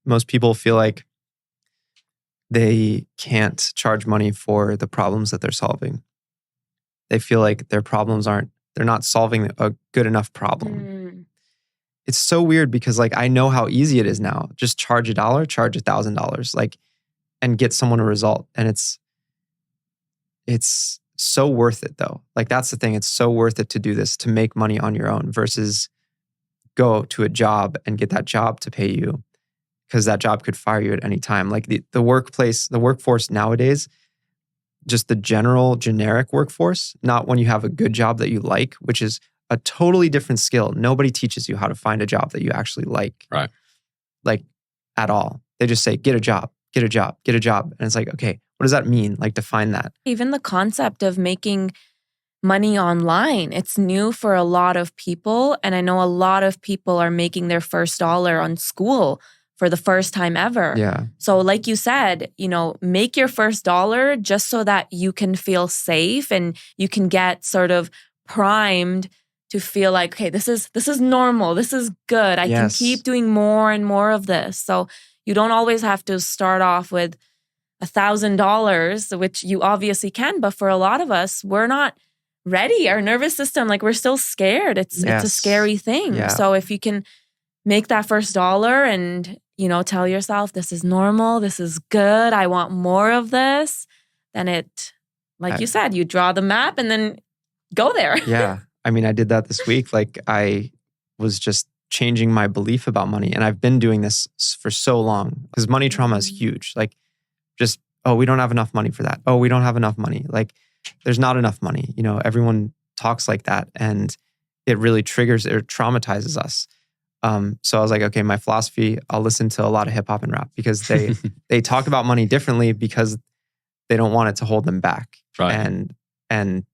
most people feel like they can't charge money for the problems that they're solving. They feel like their problems they're not solving a good enough problem. It's so weird because like I know how easy it is now. Just charge $1, charge $1,000, like, and get someone a result. And it's so worth it though. Like that's the thing. It's so worth it to do this, to make money on your own versus go to a job and get that job to pay you, because that job could fire you at any time. Like the workforce nowadays, just the generic workforce, not when you have a good job that you like, which is a totally different skill. Nobody teaches you how to find a job that you actually like. Right. Like at all. They just say, get a job, get a job, get a job. And it's like, okay, what does that mean? Like define that. Even the concept of making money online, it's new for a lot of people. And I know a lot of people are making their first dollar on Skool for the first time ever. Yeah. So like you said, make your first dollar just so that you can feel safe and you can get sort of primed to feel like, okay, this is normal. This is good. I can keep doing more and more of this. So you don't always have to start off with $1,000, which you obviously can. But for a lot of us, we're not ready. Our nervous system, like we're still scared. It's a scary thing. Yeah. So if you can make that first dollar and, tell yourself, this is normal. This is good. I want more of this. Then you said, you draw the map and then go there. Yeah. I mean, I did that this week. Like I was just changing my belief about money. And I've been doing this for so long because money trauma is huge. Like just, oh, we don't have enough money for that. Oh, we don't have enough money. Like there's not enough money. Everyone talks like that and it really traumatizes us. So I was like, okay, my philosophy, I'll listen to a lot of hip hop and rap because they talk about money differently because they don't want it to hold them back. Right. And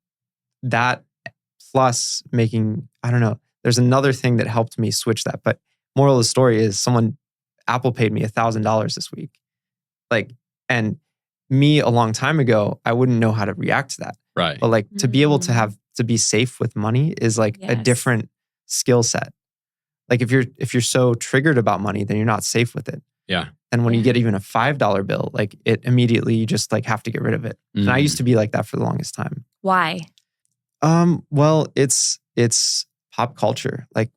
that plus making, I don't know, there's another thing that helped me switch that. But moral of the story is Apple paid me $1,000 this week. Like, and me a long time ago, I wouldn't know how to react to that. Right. But like to be able to be safe with money is like a different skill set. Like if you're so triggered about money, then you're not safe with it. Yeah. And when you get even a $5 bill, like it immediately you just like have to get rid of it. And I used to be like that for the longest time. Why? Well, it's pop culture. Like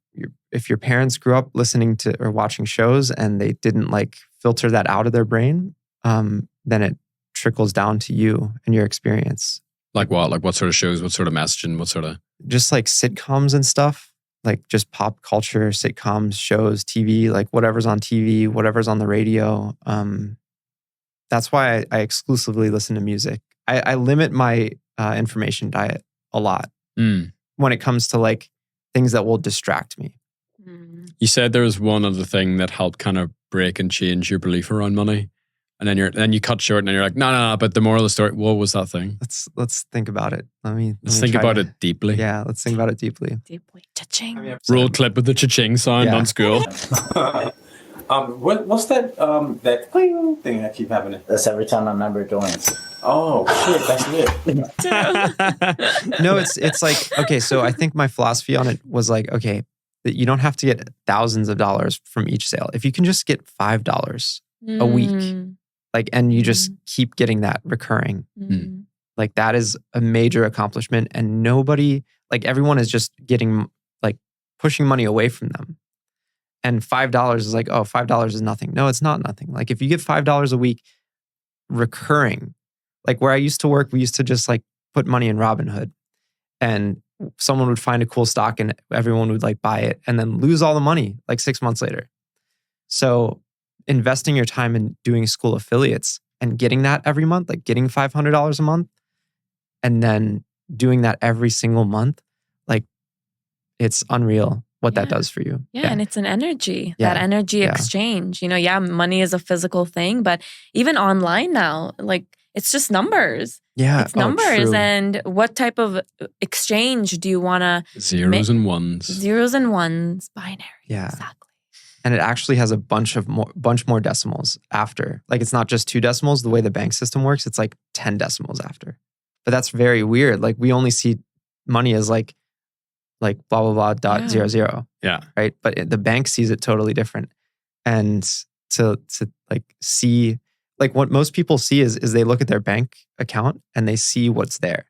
if your parents grew up listening to or watching shows and they didn't like filter that out of their brain, then it trickles down to you and your experience. Like what? Like what sort of shows? What sort of messaging? What sort of? Just like sitcoms and stuff. Like just pop culture, sitcoms, shows, TV, like whatever's on TV, whatever's on the radio. That's why I exclusively listen to music. I limit my information diet a lot when it comes to like things that will distract me. You said there was one other thing that helped kind of break and change your belief around money. And then you cut short and then you're like, no. But the moral of the story, what was that thing? Let's think about it. Let's think about it deeply. Yeah, let's think about it deeply. Deeply. Cha-ching. Roll clip with the cha-ching sound on Skool. What's that that cling thing that keep happening? That's every time my member joins. Oh shit, that's it. No, it's like, okay, so I think my philosophy on it was like, okay, that you don't have to get thousands of dollars from each sale. If you can just get $5 a week, like, and you just keep getting that recurring, like that is a major accomplishment. And nobody, like everyone is just getting like pushing money away from them. And $5 is like, oh, $5 is nothing. No, it's not nothing. Like if you get $5 a week recurring, like where I used to work, we used to just like put money in Robinhood and someone would find a cool stock and everyone would like buy it and then lose all the money like 6 months later. So investing your time in doing Skool affiliates and getting that every month, like getting $500 a month and then doing that every single month, like it's unreal what that does for you. Yeah, and it's an energy, that energy exchange. Money is a physical thing, but even online now, like it's just numbers. Yeah. It's numbers. And what type of exchange do you want to Zeros and ones. Zeros and ones, binary. Yeah. Exactly. And it actually has a bunch more decimals after. Like it's not just 2 decimals. The way the bank system works, it's like 10 decimals after. But that's very weird. Like we only see money as like blah, blah, blah, .00. Yeah. Right? But the bank sees it totally different. And to like see, like what most people see is they look at their bank account and they see what's there.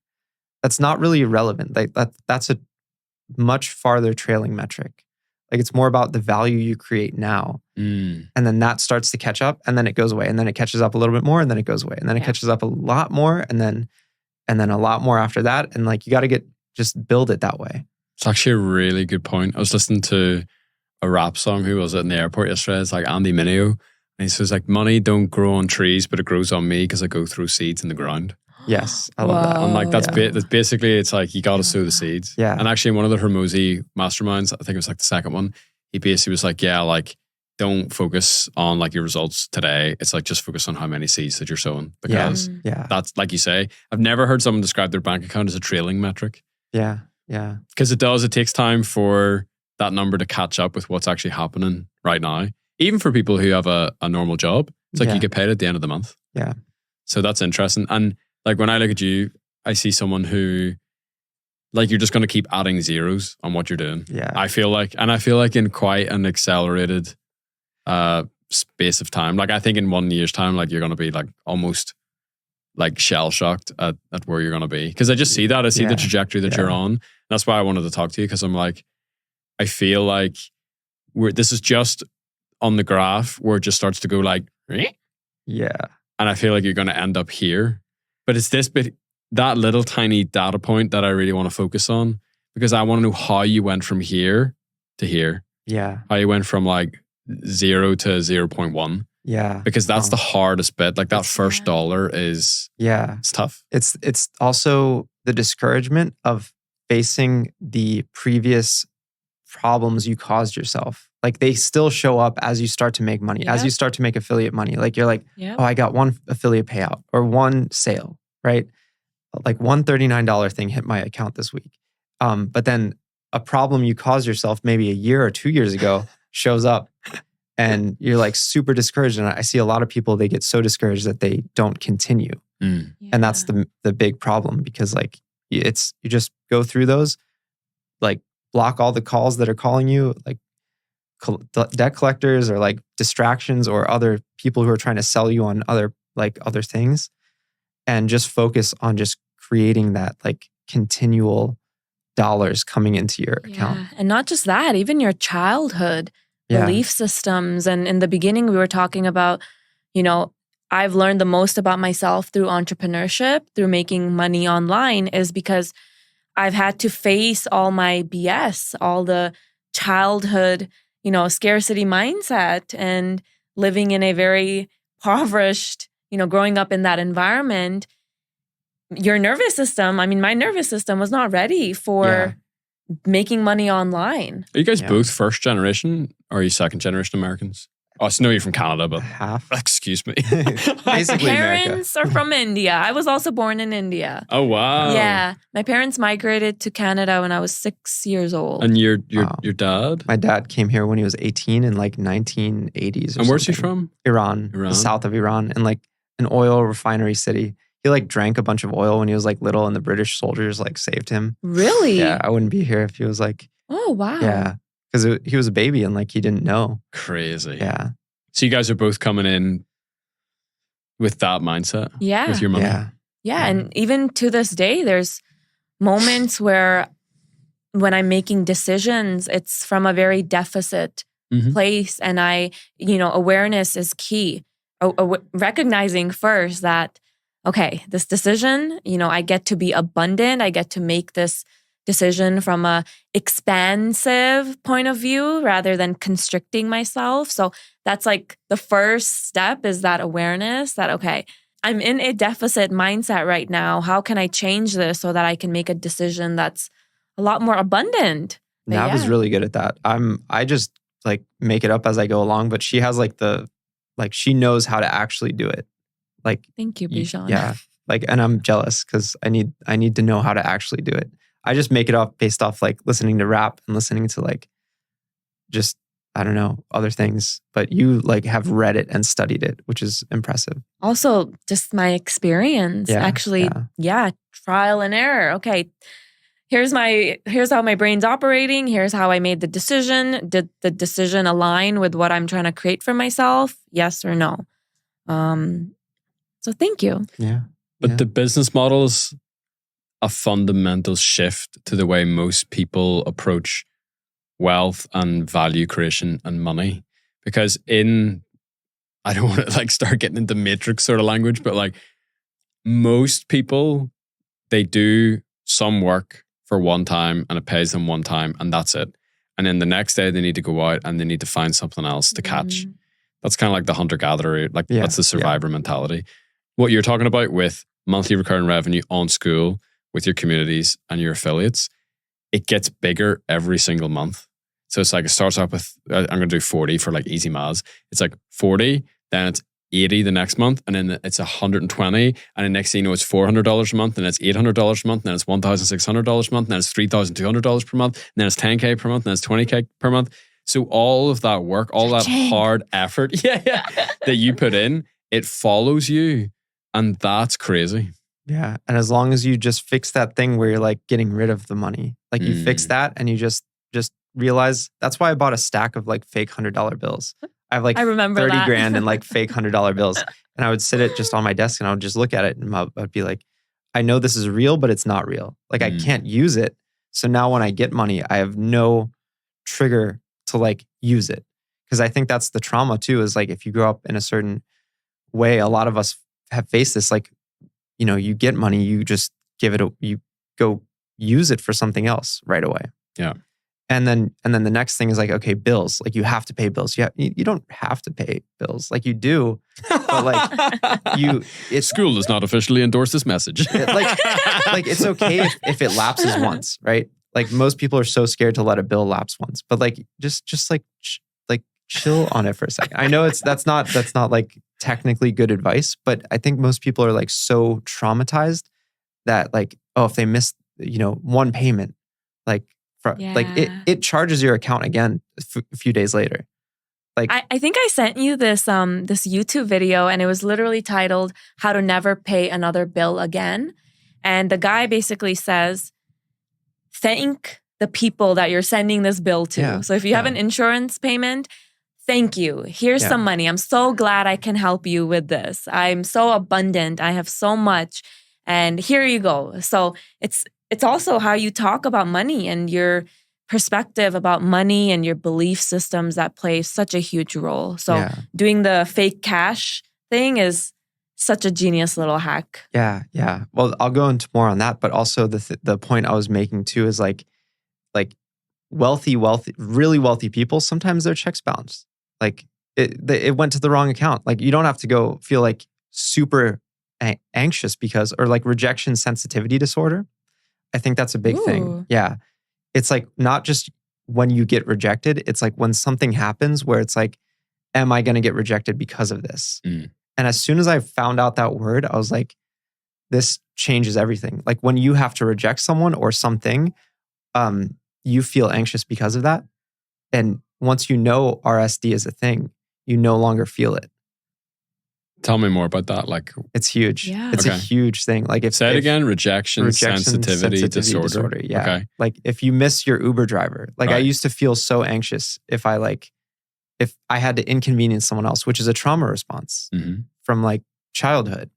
That's not really relevant. Like that's a much farther trailing metric. Like it's more about the value you create now. And then that starts to catch up and then it goes away. And then it catches up a little bit more and then it goes away. And then it catches up a lot more and then a lot more after that. And like you got to just build it that way. It's actually a really good point. I was listening to a rap song. Who was it in the airport yesterday? It's like Andy Mineo. And he says like, money don't grow on trees, but it grows on me because I go through seeds in the ground. Yes, I love that. And like that's basically, it's like you got to sow the seeds. Yeah. And actually, one of the Hormozy masterminds, I think it was like the second one, he basically was like, yeah, like don't focus on like your results today. It's like just focus on how many seeds that you're sowing, because that's like you say. I've never heard someone describe their bank account as a trailing metric. Yeah, because it takes time for that number to catch up with what's actually happening right now. Even for people who have a normal job, it's like you get paid at the end of the month. Yeah. So that's interesting. And like when I look at you, I see someone who, like, you're just going to keep adding zeros on what you're doing. Yeah. I feel like in quite an accelerated space of time. Like I think in 1 year's time, like you're going to be like almost like shell shocked at where you're going to be. Because I just see that. I see the trajectory that you're on. That's why I wanted to talk to you, because I'm like, I feel like this is just on the graph where it just starts to go like, yeah. And I feel like you're going to end up here. But it's this bit, that little tiny data point that I really want to focus on, because I want to know how you went from here to here. Yeah. How you went from like 0 to 0.1. Yeah. Because that's the hardest bit. Like that first dollar is, it's tough. It's also the discouragement of facing the previous problems you caused yourself. Like they still show up as you start to make money, as you start to make affiliate money. Like you're like, oh, I got one affiliate payout or one sale, right? Like one $39 thing hit my account this week. But then a problem you caused yourself maybe a year or 2 years ago shows up and you're like super discouraged. And I see a lot of people, they get so discouraged that they don't continue. And that's the big problem, because like you just go through those, like block all the calls that are calling you, like debt collectors or like distractions or other people who are trying to sell you on other things, and just focus on just creating that like continual dollars coming into your account. And not just that, even your childhood belief systems. And in the beginning, we were talking about, I've learned the most about myself through entrepreneurship, through making money online, is because I've had to face all my BS, all the childhood, scarcity mindset, and living in a very impoverished, growing up in that environment. Your nervous system, my nervous system was not ready for making money online. Are you guys both first generation, or are you second generation Americans? Oh, I know you're from Canada, but half. Excuse me. Basically, parents are from India. I was also born in India. Oh wow! Yeah, my parents migrated to Canada when I was 6 years old. And your dad? My dad came here when he was 18 in like 1980s. And where's he from? Iran, the south of Iran, in like an oil refinery city. He like drank a bunch of oil when he was like little, and the British soldiers like saved him. Really? Yeah, I wouldn't be here if he was like. Oh wow! Yeah. Because he was a baby and like he didn't know. Crazy. Yeah. So you guys are both coming in with that mindset? Yeah. With your money? Yeah. And even to this day, there's moments where when I'm making decisions, it's from a very deficit place. And awareness is key. Recognizing first that, okay, this decision, I get to be abundant. I get to make this decision from a expansive point of view rather than constricting myself. So that's like the first step, is that awareness that, okay, I'm in a deficit mindset right now. How can I change this so that I can make a decision that's a lot more abundant? Nav is really good at that. I just like make it up as I go along, but she has she knows how to actually do it. Like, thank you, Bijan. Yeah. Like, and I'm jealous because I need to know how to actually do it. I just make it up based off like listening to rap and listening to like just, I don't know, other things. But you like have read it and studied it, which is impressive. Also, just my experience, trial and error. Okay. here's how my brain's operating. Here's how I made the decision. Did the decision align with what I'm trying to create for myself? Yes or no? So thank you. Yeah. But the business model is a fundamental shift to the way most people approach wealth and value creation and money. Because I don't want to like start getting into matrix sort of language, but like most people, they do some work for one time and it pays them one time and that's it. And then the next day they need to go out and they need to find something else to catch. That's kind of like the hunter-gatherer, like that's the survivor mentality. What you're talking about with monthly recurring revenue on Skool, with your communities and your affiliates, it gets bigger every single month. So it's like it starts off with, I'm going to do 40 for like easy maths. It's like 40, then it's 80 the next month, and then it's 120, and the next thing you know, it's $400 a month, and it's $800 a month, and then it's $1,600 a month, and then it's $3,200 per month, and then it's $10K per month, and then it's $20K per month. So all of that work, all that hard effort, that you put in, it follows you, and that's crazy. Yeah, and as long as you just fix that thing where you're like getting rid of the money, like you fix that, and you just realize. That's why I bought a stack of like fake $100 bills. I have like I remember 30 that. grand in like fake $100 bills. And I would sit it just on my desk and I would just look at it and I'd be like, I know this is real, but it's not real. Like I can't use it. So now when I get money, I have no trigger to like use it. Because I think that's the trauma too, is like if you grow up in a certain way, a lot of us have faced this, like, you know, you get money, you just you go use it for something else right away. Yeah. And then the next thing is like, okay, bills. Like you have to pay bills. You don't have to pay bills. Like you do, but like Skool does not officially endorse this message. like it's okay if it lapses once, right? Like most people are so scared to let a bill lapse once, but like just like chill on it for a second. I know that's not like technically good advice, but I think most people are like so traumatized that like, oh, if they miss, you know, one payment, like it charges your account again a few days later. Like I think I sent you this YouTube video, and it was literally titled "How to Never Pay Another Bill Again," and the guy basically says, thank the people that you're sending this bill to. Yeah, so if you have an insurance payment, thank you. Here's some money. I'm so glad I can help you with this. I'm so abundant. I have so much, and here you go. So it's also how you talk about money and your perspective about money and your belief systems that play such a huge role. So doing the fake cash thing is such a genius little hack. Yeah. Well, I'll go into more on that, but also the point I was making too is like wealthy, really wealthy people, sometimes their checks bounce. Like it went to the wrong account. Like you don't have to go feel like super anxious because, or like rejection sensitivity disorder. I think that's a big thing. Yeah. It's like not just when you get rejected, it's like when something happens where it's like, am I going to get rejected because of this? And as soon as I found out that word, I was like, this changes everything. Like when you have to reject someone or something, you feel anxious because of that. And once you know RSD is a thing, you no longer feel it. Tell me more about that. Like it's huge. Yeah. It's a huge thing. Like say it again, rejection sensitivity disorder. Yeah. Okay. Like if you miss your Uber driver, like I used to feel so anxious if I had to inconvenience someone else, which is a trauma response from like childhood.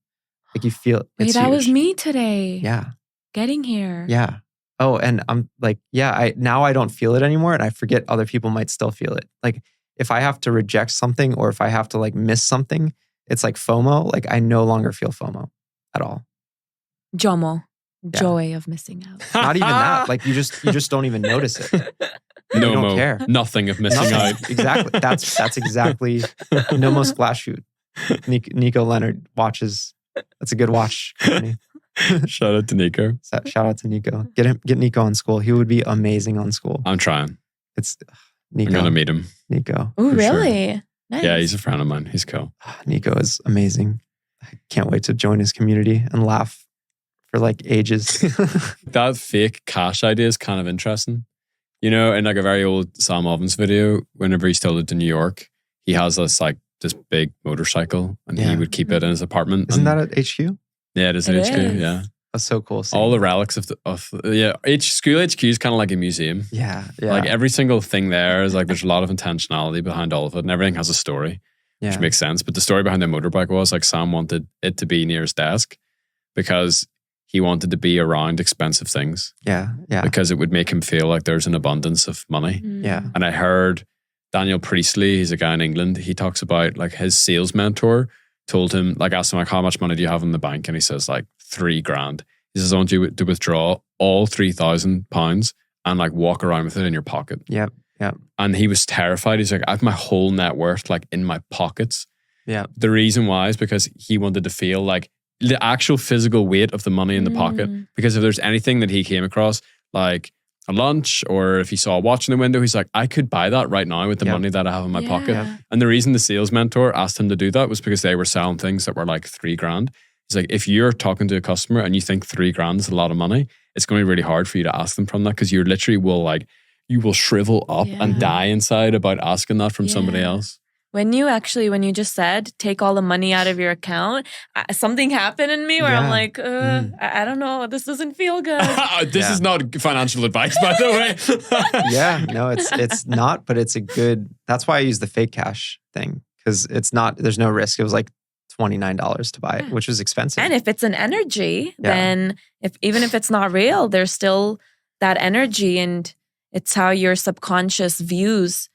Like you feel it's that huge. was me today. Yeah. Getting here. Yeah. Oh, and I'm like, now I don't feel it anymore, and I forget other people might still feel it. Like if I have to reject something or if I have to like miss something, it's like FOMO. Like I no longer feel FOMO at all. JOMO, joy of missing out. Not even that. Like you just don't even notice it. You don't care. Nothing of missing out. Exactly. That's exactly No Splash Shoot. Nico Leonard watches. That's a good watch. Shout out to Nico. Shout out to Nico. Get Nico on Skool. He would be amazing on Skool. I'm trying. It's Nico. I'm gonna meet him. Nico. Oh, really? Sure. Nice. Yeah, he's a friend of mine. He's cool. Nico is amazing. I can't wait to join his community and laugh for like ages. That fake cash idea is kind of interesting. You know, in like a very old Sam Ovens video, whenever he still lived in New York, he has this big motorcycle and he would keep it in his apartment. Isn't that at HQ? Yeah, it is at HQ. Yeah. That's so cool. Seeing. All the relics each Skool HQ is kind of like a museum. Yeah. Like every single thing there is like there's a lot of intentionality behind all of it, and everything has a story, which makes sense. But the story behind the motorbike was like Sam wanted it to be near his desk because he wanted to be around expensive things. Yeah. Because it would make him feel like there's an abundance of money. Yeah. And I heard Daniel Priestley, he's a guy in England, he talks about like his sales mentor told him, like asked him like, how much money do you have in the bank? And he says like $3,000. He says, I want you to withdraw all £3,000 and like walk around with it in your pocket. Yep. And he was terrified. He's like, I have my whole net worth like in my pockets. Yeah. The reason why is because he wanted to feel like the actual physical weight of the money in the pocket. Because if there's anything that he came across, like a lunch or if he saw a watch in the window, he's like, I could buy that right now with the money that I have in my pocket. And the reason the sales mentor asked him to do that was because they were selling things that were like $3,000. He's like, if you're talking to a customer and you think $3,000 is a lot of money, it's going to be really hard for you to ask them from that because you literally will like, you will shrivel up and die inside about asking that from somebody else. When you just said, take all the money out of your account, something happened in me where I'm like, I don't know, this doesn't feel good. This is not financial advice, by the way. No, it's not, but it's a good, that's why I use the fake cash thing because it's not, there's no risk. It was like $29 to buy it, which was expensive. And if it's an energy, then even if it's not real, there's still that energy and it's how your subconscious views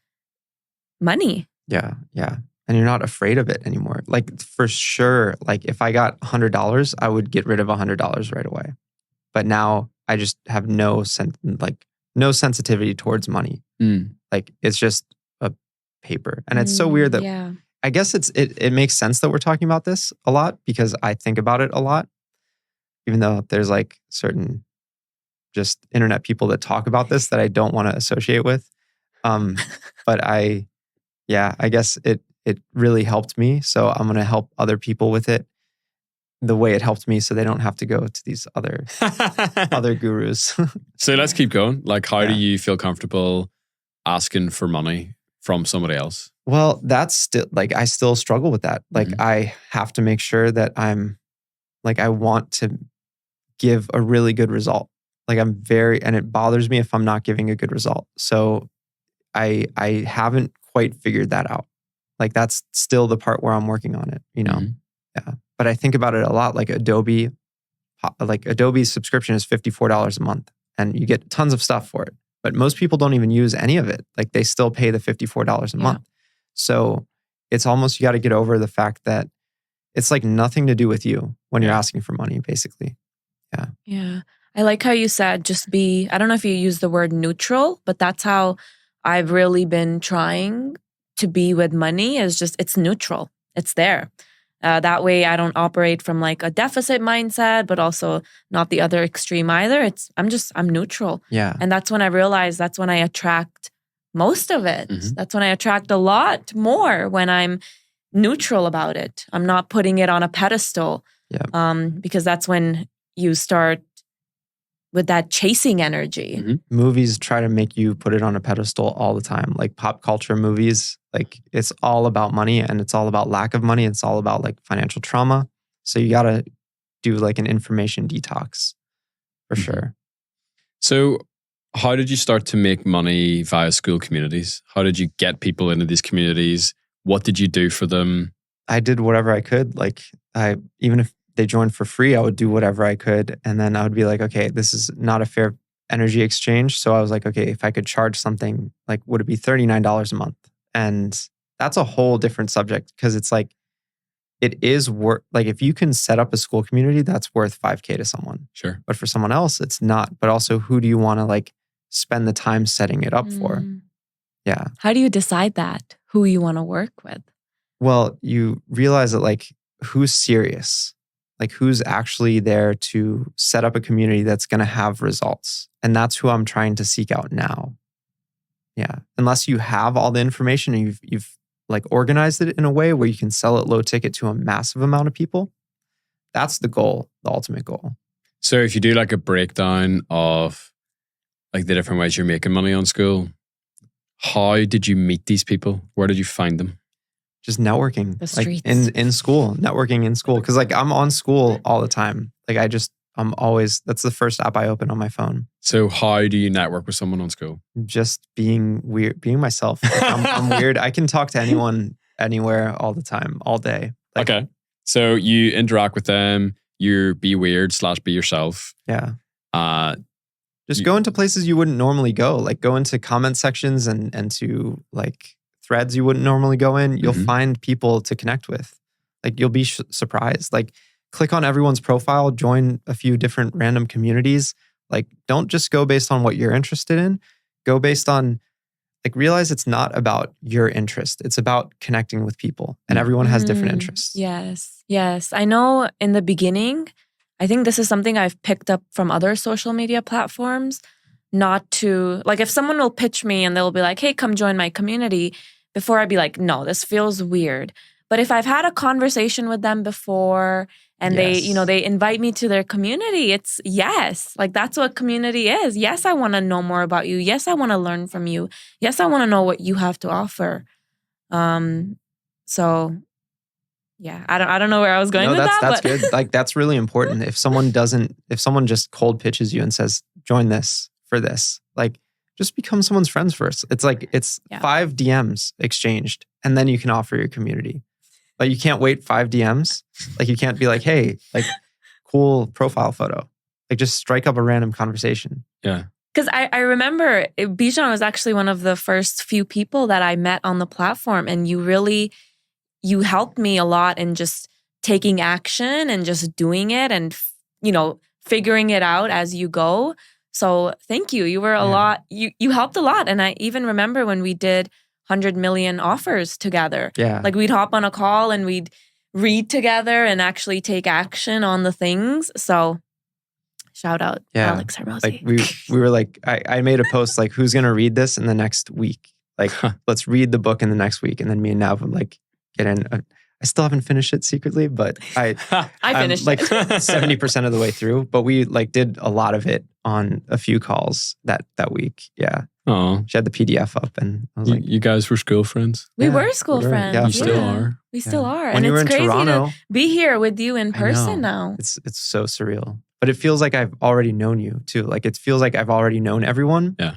money. Yeah. And you're not afraid of it anymore. Like for sure, like if I got $100, I would get rid of $100 right away. But now I just have no sensitivity towards money. Like it's just a paper. And it's so weird that I guess it makes sense that we're talking about this a lot because I think about it a lot, even though there's like certain just internet people that talk about this that I don't want to associate with. But I guess it really helped me. So I'm going to help other people with it the way it helped me so they don't have to go to these other gurus. So let's keep going. Like, how do you feel comfortable asking for money from somebody else? Well, that's still like, I still struggle with that. Like I have to make sure that I want to give a really good result. Like and it bothers me if I'm not giving a good result. So I haven't quite figured that out. Like that's still the part where I'm working on it, you know? Yeah. But I think about it a lot. Like Adobe's subscription is $54 a month and you get tons of stuff for it. But most people don't even use any of it. Like they still pay the $54 a month. So it's almost, you got to get over the fact that it's like nothing to do with you when you're asking for money, basically. Yeah. I like how you said just be, I don't know if you use the word neutral, but that's how I've really been trying to be with money is just, it's neutral. It's there. That way I don't operate from like a deficit mindset, but also not the other extreme either. I'm neutral. Yeah. And that's when I realize that's when I attract most of it. That's when I attract a lot more when I'm neutral about it. I'm not putting it on a pedestal. Because that's when you start with that chasing energy. Movies try to make you put it on a pedestal all the time. Like pop culture movies, like it's all about money and it's all about lack of money. It's all about like financial trauma. So you got to do like an information detox for sure. So how did you start to make money via Skool communities? How did you get people into these communities? What did you do for them? I did whatever I could. Like even if they joined for free, I would do whatever I could. And then I would be like, okay, this is not a fair energy exchange. So I was like, okay, if I could charge something, like would it be $39 a month? And that's a whole different subject because it's like, it is worth, like if you can set up a Skool community, that's worth $5,000 to someone. Sure. But for someone else, it's not. But also who do you want to like spend the time setting it up for? Yeah. How do you decide that? Who you want to work with? Well, you realize that like who's serious? Like who's actually there to set up a community that's going to have results. And that's who I'm trying to seek out now. Yeah. Unless you have all the information and you've like organized it in a way where you can sell it low ticket to a massive amount of people. That's the goal, the ultimate goal. So if you do like a breakdown of like the different ways you're making money on Skool, how did you meet these people? Where did you find them? Just networking, the streets. Like in school, networking in school. Cause like I'm on Skool all the time. Like that's the first app I open on my phone. So how do you network with someone on Skool? Just being weird, being myself. Like, I'm weird. I can talk to anyone, anywhere, all the time, all day. Like, Okay. So you interact with them, you be weird / be yourself. Yeah. Just go into places you wouldn't normally go. Like go into comment sections and to like threads you wouldn't normally go in. You'll find people to connect with. Like you'll be surprised. Like click on everyone's profile, join a few different random communities. Like don't just go based on what you're interested in. Go based on like realize it's not about your interest. It's about connecting with people and everyone has different interests. Yes. Yes. I know in the beginning, I think this is something I've picked up from other social media platforms, not to, like if someone will pitch me and they'll be like, hey, come join my community, before I'd be like, no, this feels weird. But if I've had a conversation with them before and they invite me to their community, it's yes, like that's what community is. Yes, I want to know more about you. Yes, I want to learn from you. Yes, I want to know what you have to offer. So yeah, I don't know where I was going with that. That's but good. Like that's really important. If someone just cold pitches you and says, join this for this, like just become someone's friends first. It's like, it's 5 DMs exchanged and then you can offer your community. But you can't wait 5 DMs. Like you can't be like, hey, like cool profile photo. Like just strike up a random conversation. Yeah. Because I remember Bijan was actually one of the first few people that I met on the platform. And you helped me a lot in just taking action and just doing it and, figuring it out as you go. So thank you. You were a lot, you helped a lot. And I even remember when we did 100 million offers together. Yeah. Like we'd hop on a call and we'd read together and actually take action on the things. So shout out Alex Hermosi. Like we were like, I made a post like, who's going to read this in the next week? Like, let's read the book in the next week. And then me and Nav would like get in. I still haven't finished it secretly, but I finished like it. 70% of the way through. But we like did a lot of it on a few calls that week. Yeah. Oh, She had the PDF up and I was like, you guys were school friends? We Yeah, were school we were. friends. Yeah, You still are? We still are. when And you were it's in crazy Toronto, to be here with you in I person know. now. It's so surreal. But it feels like I've already known you too. Like it feels like I've already known everyone. Yeah.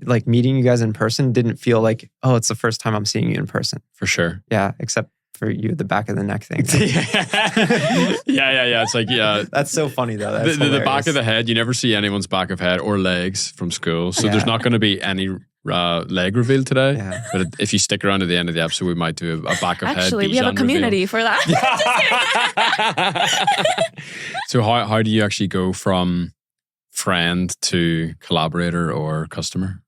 Like meeting you guys in person didn't feel like, oh, it's the first time I'm seeing you in person. For sure. Yeah, except for you, the back of the neck thing. Yeah. It's like, That's so funny though. That's the back hilarious. of the head, you never see anyone's back of head or legs from school. So there's not going to be any leg reveal today. Yeah. But if you stick around to the end of the episode, we might do a back of head. Actually, we have a Bijan community for that. reveal. So how do you actually go from friend to collaborator or customer?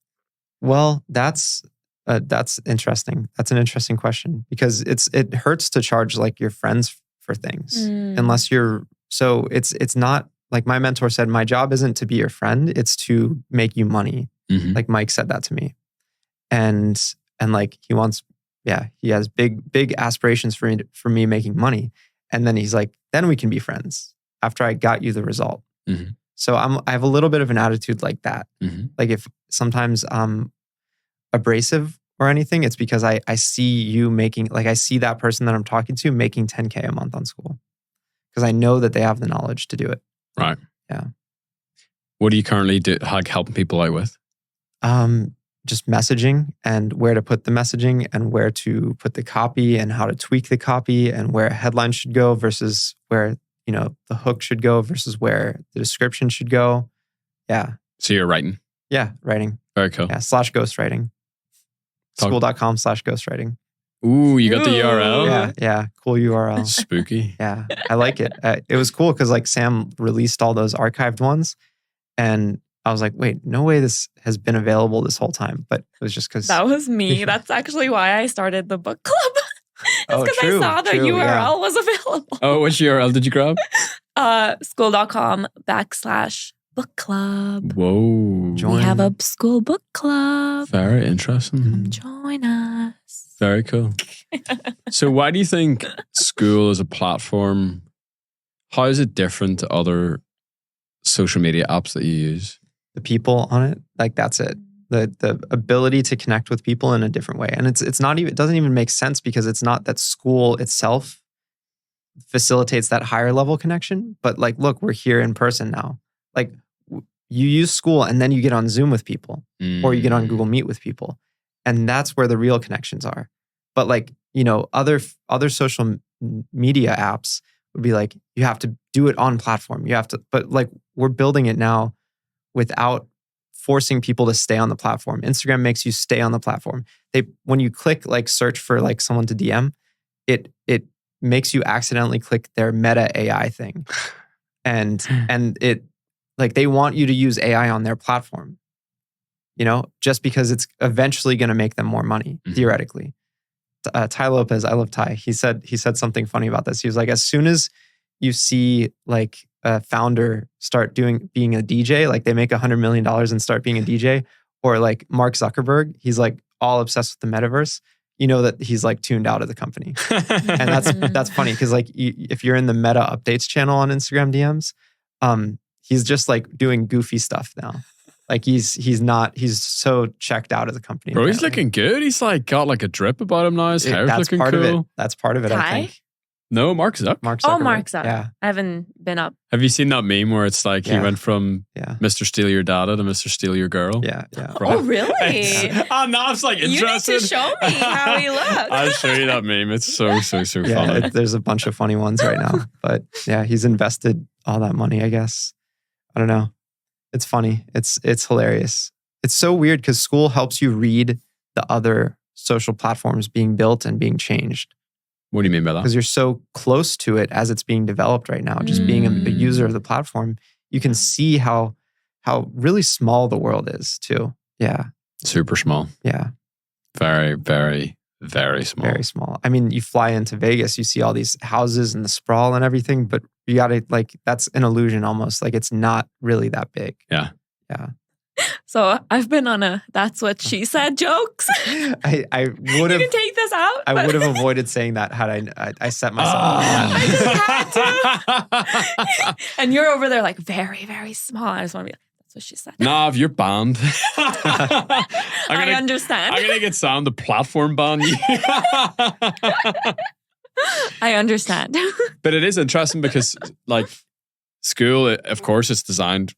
Well, that's interesting. That's an interesting question because it hurts to charge like your friends for things unless you're. So it's not like my mentor said. My job isn't to be your friend; it's to make you money. Mm-hmm. Like Mike said that to me, and like he wants, he has big aspirations for me making money, and then he's like, then we can be friends after I got you the result. Mm-hmm. So I have a little bit of an attitude like that. Mm-hmm. Like if sometimes I'm abrasive or anything, it's because I see you making, like I see that person that I'm talking to making 10K a month on Skool because I know that they have the knowledge to do it. Right. Yeah. What do you currently do? Like helping people out with? Just messaging and where to put the messaging and where to put the copy and how to tweak the copy and where a headline should go versus where, the hook should go versus where the description should go. Yeah. So you're writing? Yeah. Writing. Very cool. Yeah. /ghostwriting. Skool.com/ghostwriting. Ooh, you got the URL? Yeah. Cool URL. Spooky. Yeah. I like it. It was cool because like Sam released all those archived ones and I was like, wait, no way this has been available this whole time. But it was just because... That was me. That's actually why I started the book club. It's because I saw the URL was available. Oh, which URL did you grab? Skool.com/book club. Whoa. Join. We have a school book club. Very interesting. Join us. Very cool. So why do you think Skool as a platform, how is it different to other social media apps that you use? The people on it, like that's it. The ability to connect with people in a different way. And it's not even, it doesn't even make sense because it's not that Skool itself facilitates that higher level connection. But like, look, we're here in person now. Like you use Skool and then you get on Zoom with people or you get on Google Meet with people. And that's where the real connections are. But like, other social media apps would be like, you have to do it on platform. You have to, but like we're building it now without forcing people to stay on the platform. Instagram makes you stay on the platform. When you click like search for like someone to DM, it makes you accidentally click their Meta AI thing. And it like they want you to use AI on their platform, just because it's eventually going to make them more money, theoretically. Ty Lopez, I love Ty. He said something funny about this. He was like, as soon as you see like a founder start being a DJ, like they make $100 million and start being a DJ, or like Mark Zuckerberg, he's like all obsessed with the metaverse. You know that he's like tuned out of the company, and that's funny because like if you're in the Meta updates channel on Instagram DMs, he's just like doing goofy stuff now. Like he's so checked out of the company. Bro, apparently. he's looking good. He's like got like a drip about him now. His hair's looking part cool. of it. That's part of it, I Ty? think. No, Mark Zuck. Mark Zuckerberg. Oh, Mark Zuck. Yeah. I haven't been up. Have you seen that meme where it's like he went from Mr. Steal Your Data to Mr. Steal Your Girl? Yeah. Oh, really? Oh, now it's like interested. You need to show me how he looks. I'll show you that meme. It's so funny. There's a bunch of funny ones right now. But yeah, he's invested all that money, I guess. I don't know. It's funny. It's hilarious. It's so weird because Skool helps you read the other social platforms being built and being changed. What do you mean by that? Because you're so close to it as it's being developed right now. Just being a user of the platform, you can see how really small the world is too. Yeah. Super small. Yeah. Very, very, very small. Very small. I mean, you fly into Vegas, you see all these houses and the sprawl and everything, but you gotta like, that's an illusion almost. Like it's not really that big. Yeah. Yeah. So I've been on a "that's what she said" jokes. I would have. You can take this out. I would have avoided saying that had I set myself up. I just had to. And you're over there like very, very small. I just want to be like, that's what she said. Nah, if you're banned. I understand. I'm going to get Sam the platform ban you. I understand. But it is interesting because like Skool, of course, it's designed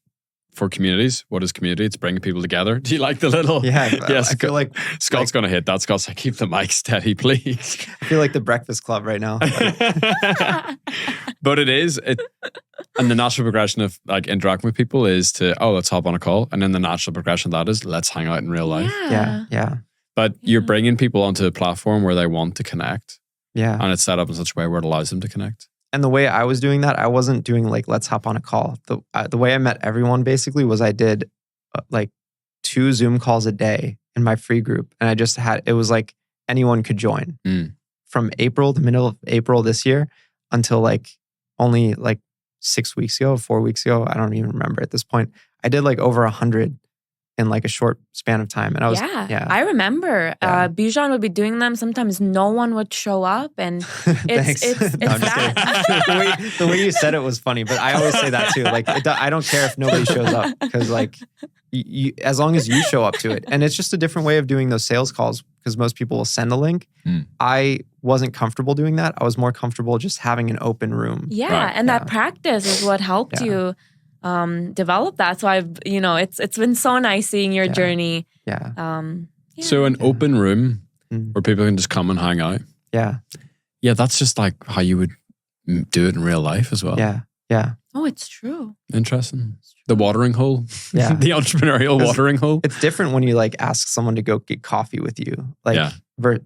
for communities. What is community? It's bringing people together. Do you like the little? Yeah. Yes. I feel like Scott's going to hit that. Scott's like, keep the mic steady, please. I feel like the Breakfast Club right now. But it is. And the natural progression of like interacting with people is to, let's hop on a call. And then the natural progression of that is let's hang out in real life. Yeah. But you're bringing people onto a platform where they want to connect. Yeah. And it's set up in such a way where it allows them to connect. And the way I was doing that, I wasn't doing like, let's hop on a call. The way I met everyone basically was I did like 2 Zoom calls a day in my free group. And I just it was like anyone could join from the middle of April this year until like only like 6 weeks ago, 4 weeks ago. I don't even remember at this point. I did like over 100 in like a short span of time. And I was, I remember Bijan would be doing them. Sometimes no one would show up. And it's that. The way you said it was funny, but I always say that too. Like, I don't care if nobody shows up because like, you, as long as you show up to it. And it's just a different way of doing those sales calls because most people will send a link. I wasn't comfortable doing that. I was more comfortable just having an open room. Yeah. And that practice is what helped you develop that. So it's been so nice seeing your journey. So an open room where people can just come and hang out. Yeah. That's just like how you would do it in real life as well. Yeah. Oh, it's true. Interesting. The watering hole. Yeah. The entrepreneurial watering hole. It's different when you like ask someone to go get coffee with you. Like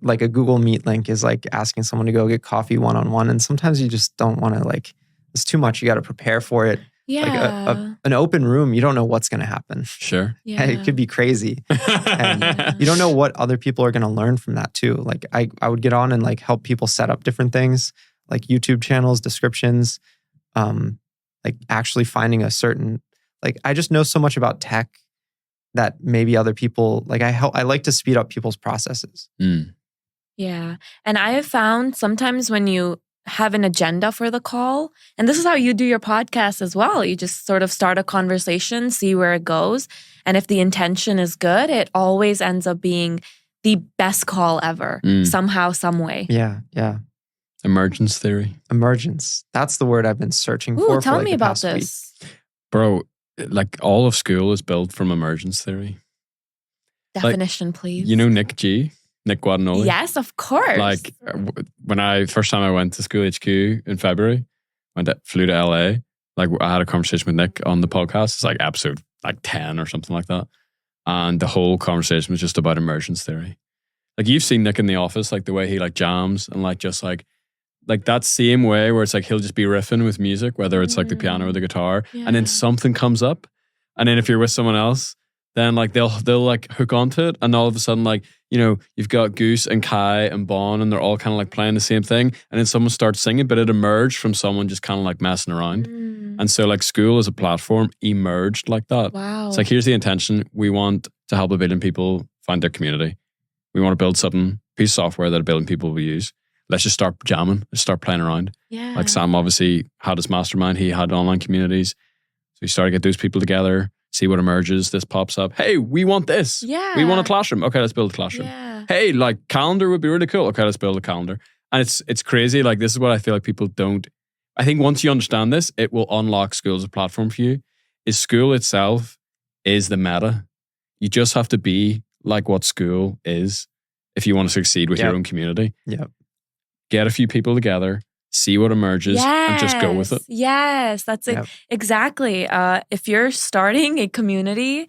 like a Google Meet link is like asking someone to go get coffee one-on-one. And sometimes you just don't want to like, it's too much. You got to prepare for it. Yeah. Like an open room, you don't know what's going to happen. Sure. Yeah. It could be crazy. And you don't know what other people are going to learn from that too. Like I would get on and like help people set up different things like YouTube channels, descriptions, like actually finding a certain, like I just know so much about tech that maybe other people, like I like to speed up people's processes. Yeah. And I have found sometimes when you have an agenda for the call, and this is how you do your podcast as well. You just sort of start a conversation, see where it goes. And if the intention is good, it always ends up being the best call ever, somehow, some way. Yeah. Emergence theory. Emergence. That's the word I've been searching Ooh, for tell like me the about past week. this. Bro, like all of Skool is built from emergence theory. Definition, please. You know Nick Guadagnoli? Yes, of course. Like when first time I went to Skool HQ in February, flew to LA, like I had a conversation with Nick on the podcast. It's like episode like 10 or something like that. And the whole conversation was just about emergence theory. Like you've seen Nick in the office, like the way he like jams and like just like that same way where it's like he'll just be riffing with music, whether it's like the piano or the guitar, and then something comes up, and then if you're with someone else, then like they'll like hook onto it, and all of a sudden like you've got Goose and Kai and Bon, and they're all kind of like playing the same thing, and then someone starts singing, but it emerged from someone just kind of like messing around, and so like Skool as a platform emerged like that. Wow. It's like here's the intention: we want to help 1 billion people find their community. We want to build piece of software that 1 billion people will use. Let's just start jamming. Let's start playing around. Yeah. Like Sam obviously had his mastermind. He had online communities. So he started to get those people together, see what emerges. This pops up. Hey, we want this. Yeah. We want a classroom. Okay, let's build a classroom. Yeah. Hey, like calendar would be really cool. Okay, let's build a calendar. And it's crazy. Like this is what I feel like people don't. I think once you understand this, it will unlock Skool as a platform for you. Skool itself is the meta. You just have to be like what Skool is if you want to succeed with your own community. Yep. Get a few people together, see what emerges, and just go with it. Yes, that's it. Exactly. If you're starting a community,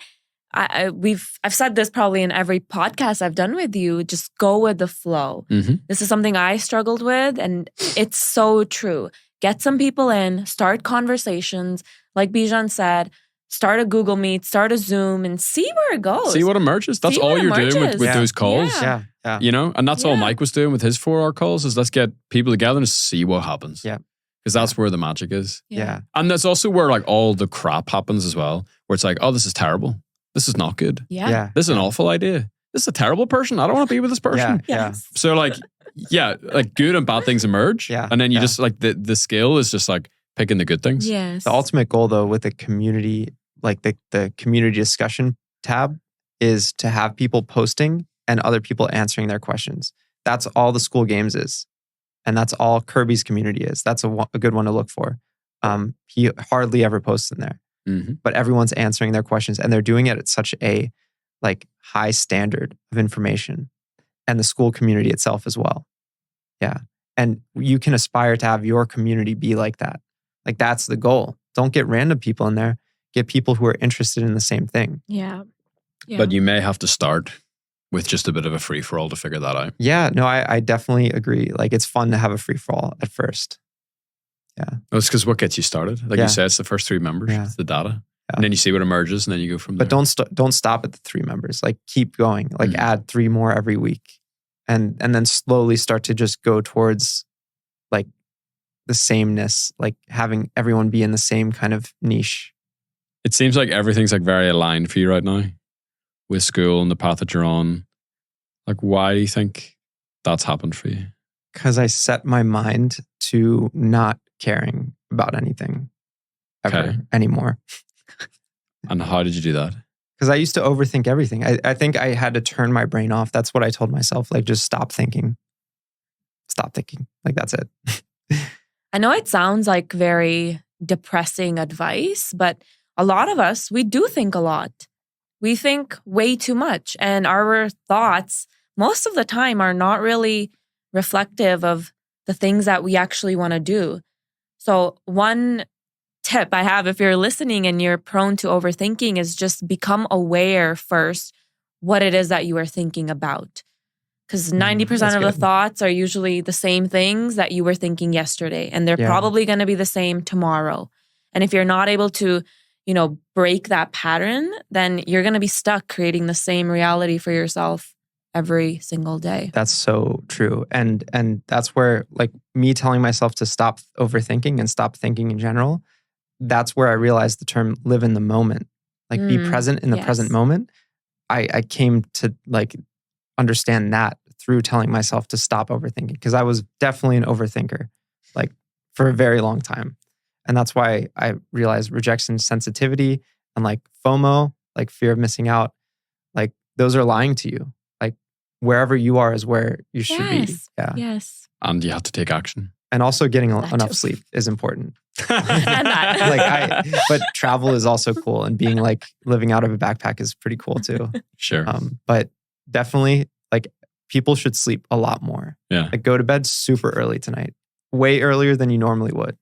I've said this probably in every podcast I've done with you, just go with the flow. Mm-hmm. This is something I struggled with, and it's so true. Get some people in, start conversations. Like Bijan said, start a Google Meet, start a Zoom, and see where it goes. See what emerges. That's all you're doing with those calls. Yeah. And that's all Mike was doing with his 4-hour calls is let's get people together and see what happens. Yeah. Because that's where the magic is. Yeah. And that's also where like all the crap happens as well, where it's like, oh, this is terrible. This is not good. Yeah. This is an awful idea. This is a terrible person. I don't want to be with this person. Yeah. So like, like good and bad things emerge. Yeah. And then you just like the skill is just like picking the good things. Yes. The ultimate goal though with the community, like the community discussion tab is to have people posting and other people answering their questions. That's all the Skool games is. And that's all Kirby's community is. That's a good one to look for. He hardly ever posts in there. Mm-hmm. But everyone's answering their questions and they're doing it at such a like high standard of information, and the Skool community itself as well. Yeah. And you can aspire to have your community be like that. Like that's the goal. Don't get random people in there. Get people who are interested in the same thing. Yeah. But you may have to start with just a bit of a free-for-all to figure that out. Yeah, no, I definitely agree. Like it's fun to have a free-for-all at first. Yeah. Well, it's because what gets you started? Like you said, it's the first 3 members. Yeah. It's the data. Yeah. And then you see what emerges and then you go from there. But don't stop at the 3 members. Like keep going. Like add 3 more every week. And then slowly start to just go towards like the sameness, like having everyone be in the same kind of niche. It seems like everything's like very aligned for you right now with Skool and the path that you're on. Like, why do you think that's happened for you? Because I set my mind to not caring about anything ever anymore. And how did you do that? Because I used to overthink everything. I think I had to turn my brain off. That's what I told myself. Like, just stop thinking. Stop thinking. Like, that's it. I know it sounds like very depressing advice, but a lot of us, we do think a lot. We think way too much. And our thoughts, most of the time, are not really reflective of the things that we actually want to do. So one tip I have if you're listening and you're prone to overthinking is just become aware first what it is that you are thinking about. Because 90% of the thoughts are usually the same things that you were thinking yesterday. And they're probably going to be the same tomorrow. And if you're not able to, break that pattern, then you're going to be stuck creating the same reality for yourself every single day. That's so true. And that's where like me telling myself to stop overthinking and stop thinking in general, that's where I realized the term live in the moment. Like be present in the present moment. I came to like understand that through telling myself to stop overthinking, because I was definitely an overthinker like for a very long time. And that's why I realized rejection sensitivity and like FOMO, like fear of missing out, like those are lying to you. Like wherever you are is where you should be. Yes. Yeah. Yes. And you have to take action. And also getting That enough too. sleep is important. And that. But travel is also cool, and being like living out of a backpack is pretty cool too. Sure. But definitely like people should sleep a lot more. Yeah. Like go to bed super early tonight, way earlier than you normally would.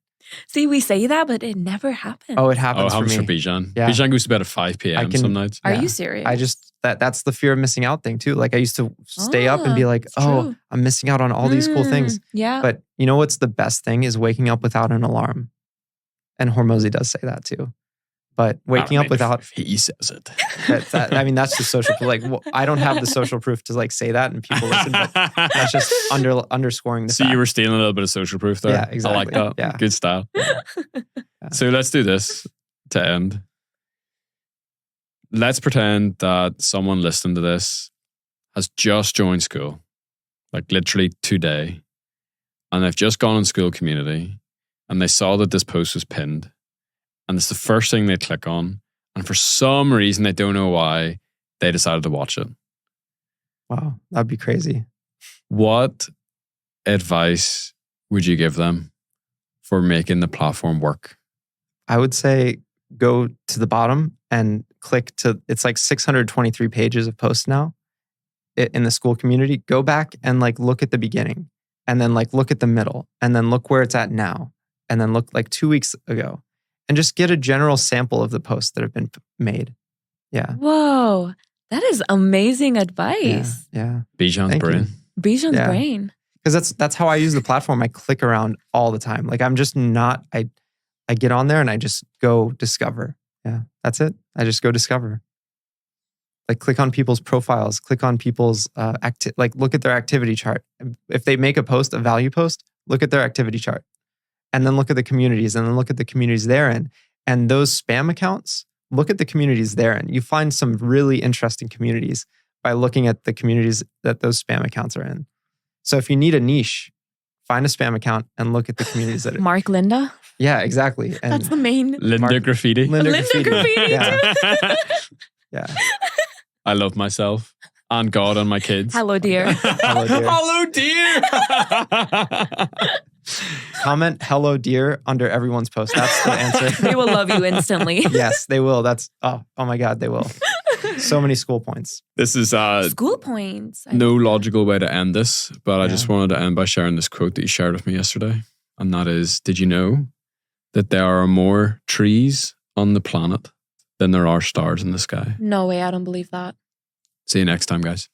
See, we say that, but it never happens. Oh, it Oh, it happens happens for for me. Bijan. Yeah. Bijan goes to bed at 5 p.m. some nights. Are Yeah. you serious? I just that's the fear of missing out thing too. Like I used to stay up and be like, it's oh, true. I'm missing out on all these cool things. Yeah. But you know what's the best thing is waking up without an alarm. And Hormozy does say that too. But waking up without If he says it. I mean, that's the social proof. Like I don't have the social proof to like say that and people listen, but that's just underscoring the So fact. you were stealing a little bit of social proof there. Yeah, exactly. I like that. Yeah. Good style. So let's do this to end. Let's pretend that someone listening to this has just joined Skool, like literally today, and they've just gone on Skool Community and they saw that this post was pinned, and it's the first thing they click on, and for some reason they don't know why they decided to watch it. Wow, that'd be crazy. What advice would you give them for making the platform work? I would say go to the bottom and click to, it's like 623 pages of posts now in the Skool Community. Go back and like look at the beginning, and then like look at the middle, and then look where it's at now, and then look like 2 weeks ago, and just get a general sample of the posts that have been made. Yeah. Whoa. That is amazing advice. Yeah. Bijan's Thank you. brain. Bijan's Yeah. brain. Because that's how I use the platform. I click around all the time. Like I'm just not, I get on there and I just go discover. Yeah, that's it. I just go discover. Like click on people's profiles, click on people's like look at their activity chart. If they make a post, a value post, look at their activity chart. And then look at the communities, and then look at the communities they're in. And those spam accounts, look at the communities they're in. You find some really interesting communities by looking at the communities that those spam accounts are in. So if you need a niche, find a spam account and look at the communities that are. Mark Linda. Yeah, exactly. And That's the main. Linda Graffiti. Linda Linda Graffiti. Yeah. too. Yeah. I love myself and God and my kids. Hello, dear. Hello, dear. Hello, dear. Comment "Hello, dear" under everyone's post. That's the answer. They will love you instantly. Yes, they will. That's oh my God, they will. So many school points. This is School points. no logical way to end this, but I Yeah. just wanted to end by sharing this quote that you shared with me yesterday. And that is, did you know that there are more trees on the planet than there are stars in the sky? No way, I don't believe that. See you next time, guys.